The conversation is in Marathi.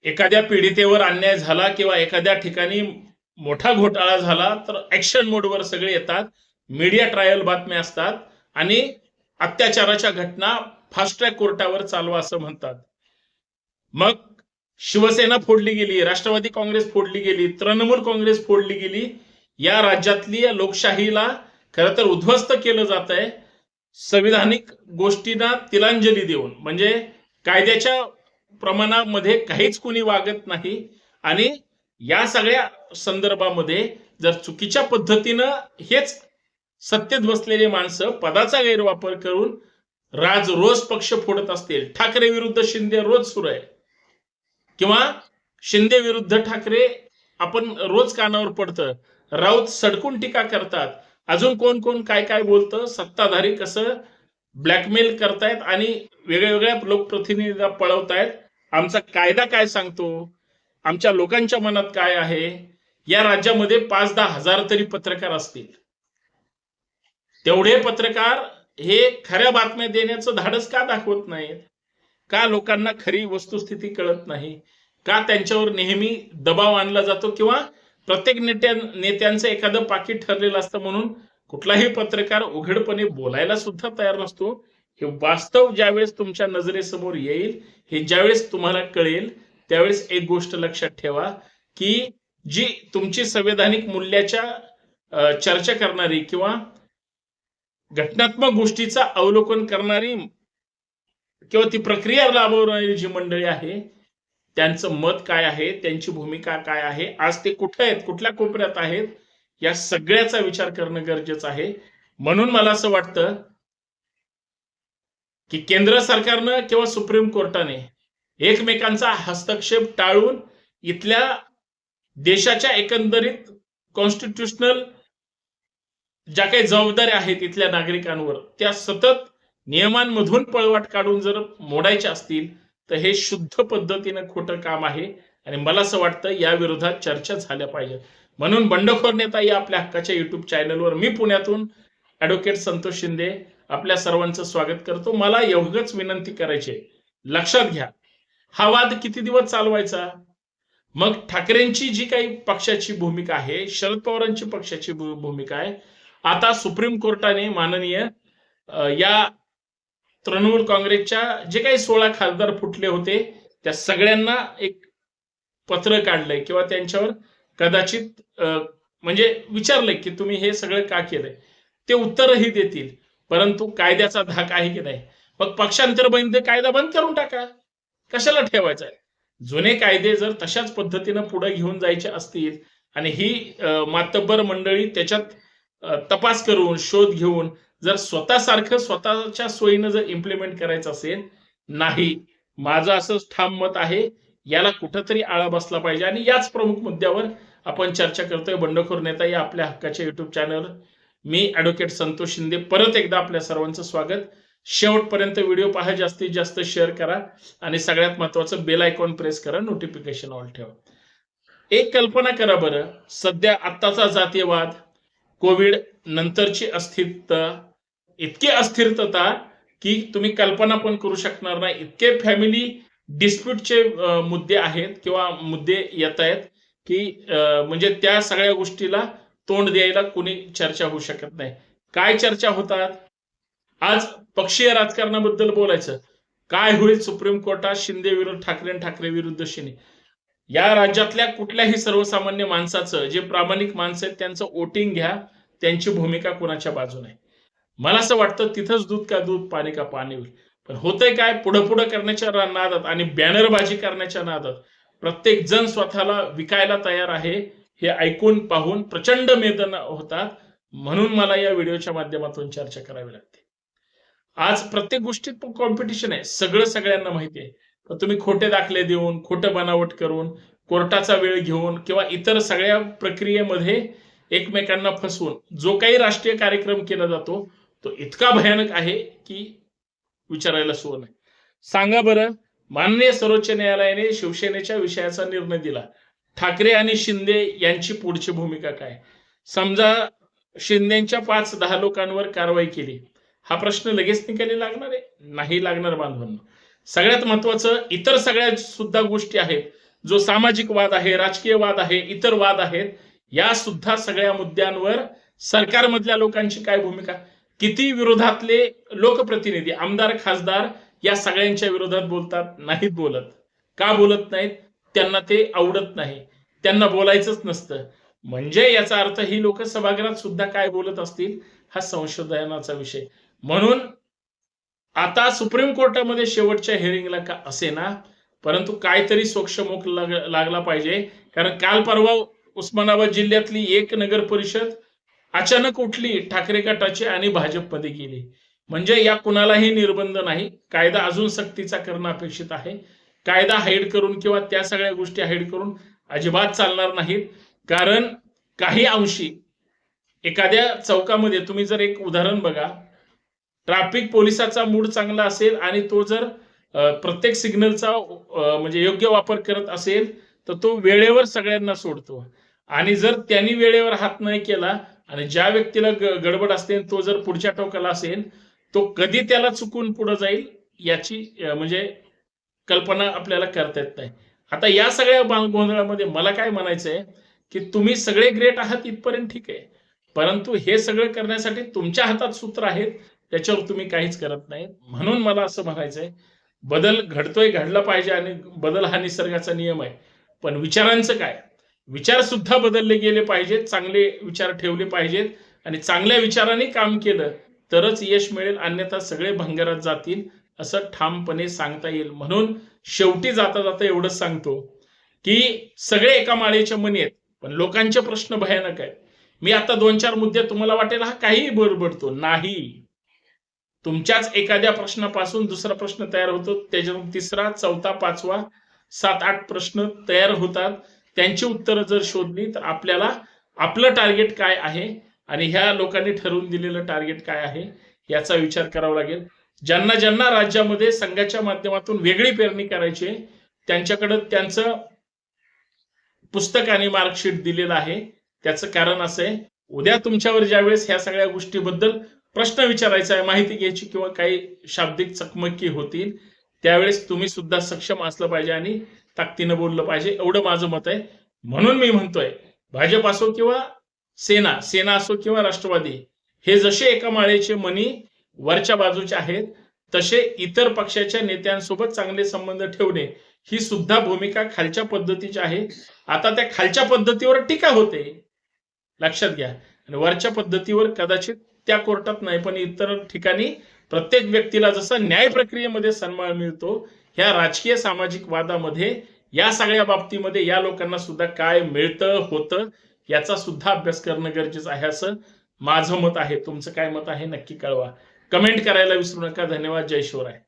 एखाद्या पीडितेवर अन्याय झाला किंवा एखाद्या ठिकाणी मोठा घोटाळा झाला तर ऍक्शन मोडवर सगळे येतात, मीडिया ट्रायल बातम्या असतात आणि अत्याचाराच्या घटना फास्ट ट्रॅक कोर्टावर चालवा असं म्हणतात. मग शिवसेना फोडली गेली, राष्ट्रवादी काँग्रेस फोडली गेली, तृणमूल काँग्रेस फोडली गेली. या राज्यातली लोकशाहीला खरं तर उद्ध्वस्त केलं जात आहे संविधानिक गोष्टींना तिलांजली देऊन. म्हणजे कायद्याच्या प्रमाणामध्ये काहीच कुणी वागत नाही आणि या सगळ्या संदर्भामध्ये जर चुकीच्या पद्धतीनं हेच सत्तेत बसलेले माणसं पदाचा गैरवापर करून रोज पक्ष फोडत असतील, ठाकरे विरुद्ध शिंदे रोज सुरू आहे किंवा शिंदे विरुद्ध ठाकरे आपण रोज कानावर पडतं, राऊत सडकून टीका करतात, अजून कोण कोण काय काय बोलतं, सत्ताधारी कसं ब्लॅकमेल करतायत आणि वेगवेगळ्या लोकप्रतिनिधींना पळवतायत. आमचा कायदा काय सांगतो, आमच्या लोकांच्या मनात काय आहे. या राज्यामध्ये 5-10 हजार तरी पत्रकार असतील. तेवढे पत्रकार हे खऱ्या बातम्या देण्याचं धाडस का दाखवत नाहीत? का लोकांना खरी वस्तुस्थिती कळत नाही? का त्यांच्यावर नेहमी दबाव आणला जातो किंवा प्रत्येक नेत्यांचं एखादं पाकीट ठरलेलं असतं म्हणून कुठलाही पत्रकार उघडपणे बोलायला सुद्धा तयार नसतो. हे वास्तव ज्यावेळेस तुमच्या नजरेसमोर येईल, हे ज्यावेळेस तुम्हाला कळेल, त्यावेळेस एक गोष्ट लक्षात ठेवा की जी तुमची संवैधानिक मूल्याच्या चर्चा करणारी किंवा घटनात्मक गोष्टीचा अवलोकन करणारी किंवा ती प्रक्रिया राबवणारी जी मंडळी आहे त्यांचं मत काय आहे, त्यांची भूमिका काय आहे, आज ते कुठे आहेत, कुठल्या कोपऱ्यात आहेत, या सगळ्याचा विचार करणं गरजेचं आहे. म्हणून मला असं वाटतं की केंद्र सरकारनं किंवा सुप्रीम कोर्टाने एकमेकांचा हस्तक्षेप टाळून इथल्या देशाच्या एकंदरीत कॉन्स्टिट्यूशनल ज्या काही जबाबदाऱ्या आहेत इथल्या नागरिकांवर त्या सतत नियमांमधून पळवाट काढून जर मोडायच्या असतील तर हे शुद्ध पद्धतीनं खोटं काम आहे आणि मला असं वाटतं या विरोधात चर्चा झाल्या पाहिजे. म्हणून बंडखोर नेता या आपल्या हक्काच्या युट्यूब चॅनलवर मी पुण्यातून ॲडव्होकेट संतोष शिंदे आपल्या सर्वांचं स्वागत करतो. मला एवढंच विनंती करायची, लक्षात घ्या, हा वाद किती दिवस चालवायचा? मग ठाकरेंची जी काही पक्षाची भूमिका आहे, शरद पवारांची पक्षाची भूमिका आहे, आता सुप्रीम कोर्टाने माननीय या तृणमूल काँग्रेसच्या जे काही 16 खासदार फुटले होते त्या सगळ्यांना एक पत्र काढलंय किंवा त्यांच्यावर कदाचित म्हणजे विचारलंय की तुम्ही हे सगळं का केलंय. ते उत्तरही देतील, परंतु कायद्याचा धाक आहे की नाही. मग पक्षांतर बंद कायदा बंद करून टाका, कशाला ठेवायचा आहे? जुने कायदे जर तशाच पद्धतीनं पुढे घेऊन जायचे असतील आणि ही मातब्बर मंडळी त्याच्यात तपास करून शोध घेऊन जर स्वतःसारखं स्वतःच्या सोयीनं जर इम्प्लिमेंट करायचं असेल, नाही, माझं असं ठाम मत आहे, याला कुठंतरी आळा बसला पाहिजे. आणि याच प्रमुख मुद्द्यावर आपण चर्चा करतोय बंडखोर नेता या आपल्या हक्काच्या युट्यूब चॅनलवर. मी ॲडव्होकेट संतोष शिंदे परत एकदा आपल्या सर्वांचं स्वागत. शेवटपर्यंत व्हिडिओ पहा, जास्तीत जास्त शेअर करा आणि सगळ्यात महत्वाचं बेल आयकॉन प्रेस करा, नोटिफिकेशन ऑल ठेवा. एक कल्पना करा बरं, सध्या आत्ताचा जातीयवाद, कोविड नंतरची अस्थिरता, इतकी अस्थिरता की तुम्ही कल्पना पण करू शकणार नाही. इतके फॅमिली डिस्प्यूटचे मुद्दे आहेत किंवा मुद्दे येत आहेत की म्हणजे त्या सगळ्या गोष्टीला तोंड द्यायला कोणी चर्चा होऊ शकत नाही. काय चर्चा होतात? आज पक्षीय राजकारणाबद्दल बोलायचं, काय होईल सुप्रीम कोर्टात शिंदे विरुद्ध ठाकरे, ठाकरे विरुद्ध शिंदे. या राज्यातल्या कुठल्याही सर्वसामान्य माणसाचं, जे प्रामाणिक माणसं आहेत त्यांचं वोटिंग घ्या, त्यांची भूमिका कोणाच्या बाजूने आहे. मला असं वाटतं तिथंच दूध का दूध, पाणी का पाणी होईल. पण होतंय काय, पुढं पुढं करण्याच्या नादात आणि बॅनरबाजी करण्याच्या नादात प्रत्येक जण स्वतःला विकायला तयार आहे. हे ऐकून पाहून प्रचंड वेदना होतात. म्हणून मला या व्हिडिओच्या माध्यमातून चर्चा करावी लागते. आज प्रत्येक गोष्टीत कॉम्पिटिशन आहे, सगळं सगळ्यांना माहिती आहे. पण तुम्ही खोटे दाखले देऊन, खोटं बनावट करून, कोर्टाचा वेळ घेऊन किंवा इतर सगळ्या प्रक्रियेमध्ये एकमेकांना फसवून जो काही राष्ट्रीय कार्यक्रम केला जातो तो इतका भयानक आहे की विचारायला सोय नाही. सांगा बरं, माननीय सर्वोच्च न्यायालयाने शिवसेनेच्या विषयाचा निर्णय दिला, ठाकरे आणि शिंदे यांची पुढची भूमिका काय? समजा शिंदेच्या 5-10 लोकांवर कारवाई केली, हा प्रश्न लगेच निकाली लागणार आहे? नाही लागणार बांधवांनो. सगळ्यात महत्वाचं इतर सगळ्या सुद्धा गोष्टी आहेत जो सामाजिक वाद आहे, राजकीय वाद आहे, इतर वाद आहेत, या सुद्धा सगळ्या मुद्द्यांवर सरकारमधल्या लोकांची काय भूमिका, किती विरोधातले लोकप्रतिनिधी, आमदार, खासदार या सगळ्यांच्या विरोधात बोलतात, नाहीत बोलत. का बोलत नाहीत? त्यांना ते आवडत नाही, त्यांना बोलायचंच नसतं. म्हणजे याचा अर्थ ही लोक सभागृहात सुद्धा काय बोलत असतील हा संशोधनाचा विषय. म्हणून आता सुप्रीम कोर्टामध्ये शेवटच्या हिअरिंगला का असेना, परंतु काहीतरी सोक्षमोक लागला पाहिजे. कारण काल परवा उस्मानाबाद जिल्ह्यातली एक नगर परिषद अचानक उठली ठाकरे गटाची आणि भाजपमध्ये गेली. म्हणजे या कुणालाही निर्बंध नाही, कायदा अजून सक्तीचा करणं अपेक्षित आहे. कायदा हाईड करून किंवा त्या सगळ्या गोष्टी हाईड करून अजिबात चालणार नाहीत. कारण काही अंशी एखाद्या चौकामध्ये तुम्ही जर एक उदाहरण बघा, ट्रॅफिक पोलिसाचा मूड चांगला असेल आणि तो जर प्रत्येक सिग्नलचा म्हणजे योग्य वापर करत असेल तर तो वेळेवर सगळ्यांना सोडतो. आणि जर त्यांनी वेळेवर हात नाही केला आणि ज्या व्यक्तीला गडबड असते तो जर पुढच्या टोकाला असेल, तो कधी त्याला चुकून पुढे जाईल याची म्हणजे कल्पना आपल्याला करता येत नाही. आता या सगळ्या गोंधळामध्ये मला काय म्हणायचंय की तुम्ही सगळे ग्रेट आहात इथपर्यंत ठीक आहे, परंतु हे सगळं करण्यासाठी तुमच्या हातात सूत्र आहेत, त्याच्यावर तुम्ही काहीच करत नाही. म्हणून मला असं म्हणायचंय, बदल घडतोय, घडला पाहिजे आणि बदल हा निसर्गाचा नियम आहे. पण विचारांचं काय, विचार सुद्धा बदलले गेले पाहिजेत, चांगले विचार ठेवले पाहिजेत आणि चांगल्या विचारांनी काम केलं तरच यश मिळेल, अन्यथा सगळे भंगारात जातील असं ठामपणे सांगता येईल. म्हणून शेवटी जाता जाता एवढंच सांगतो की सगळे एका माळेच्या मणी आहेत, पण लोकांचे प्रश्न भयानक आहेत. मी आता 2-4 मुद्दे तुम्हाला वाटेल हा काही बडबडतो नाही, तुमच्याच एखाद्या प्रश्नापासून दुसरा प्रश्न तयार होतो, त्याच्यातून तिसरा, चौथा, पाचवा, 7-8 प्रश्न तयार होतात. त्यांची उत्तरं जर शोधली तर आपल्याला आपलं टार्गेट काय आहे आणि ह्या लोकांनी ठरवून दिलेलं टार्गेट काय आहे याचा विचार करावा लागेल. ज्यांना ज्यांना राज्यामध्ये संघाच्या माध्यमातून वेगळी पेरणी करायची आहे त्यांच्याकडे त्यांचं पुस्तक आणि मार्कशीट दिलेलं आहे. त्याचं कारण असं आहे, उद्या तुमच्यावर ज्यावेळेस ह्या सगळ्या गोष्टीबद्दल प्रश्न विचारायचा आहे, माहिती घ्यायची किंवा काही शाब्दिक चकमकी होतील, त्यावेळेस तुम्ही सुद्धा सक्षम असलं पाहिजे आणि ताकदीनं बोललं पाहिजे, एवढं माझं मत आहे. म्हणून मी म्हणतोय, भाजप असो किंवा सेना असो किंवा राष्ट्रवादी, हे जसे एका माळेचे मणी वरच्या बाजूचे आहेत, तसे इतर पक्षाच्या नेत्यांसोबत चांगले संबंध ठेवणे ही सुद्धा भूमिका खालच्या पद्धतीची आहे. आता त्या खालच्या पद्धतीवर टीका होते, लक्षात घ्या. आणि वरच्या पद्धतीवर कदाचित त्या कोर्टात नाही पण इतर ठिकाणी प्रत्येक व्यक्तीला जसा न्याय प्रक्रियेमध्ये सन्मान मिळतो, ह्या राजकीय सामाजिक वादामध्ये या सगळ्या बाबतीमध्ये या लोकांना सुद्धा काय मिळतं होतं याचा सुद्धा अभ्यास करणं गरजेचं आहे असं माझं मत आहे. तुमचं काय मत आहे नक्की कळवा, कमेंट करायला विसरू नका. धन्यवाद. जय शिवराय.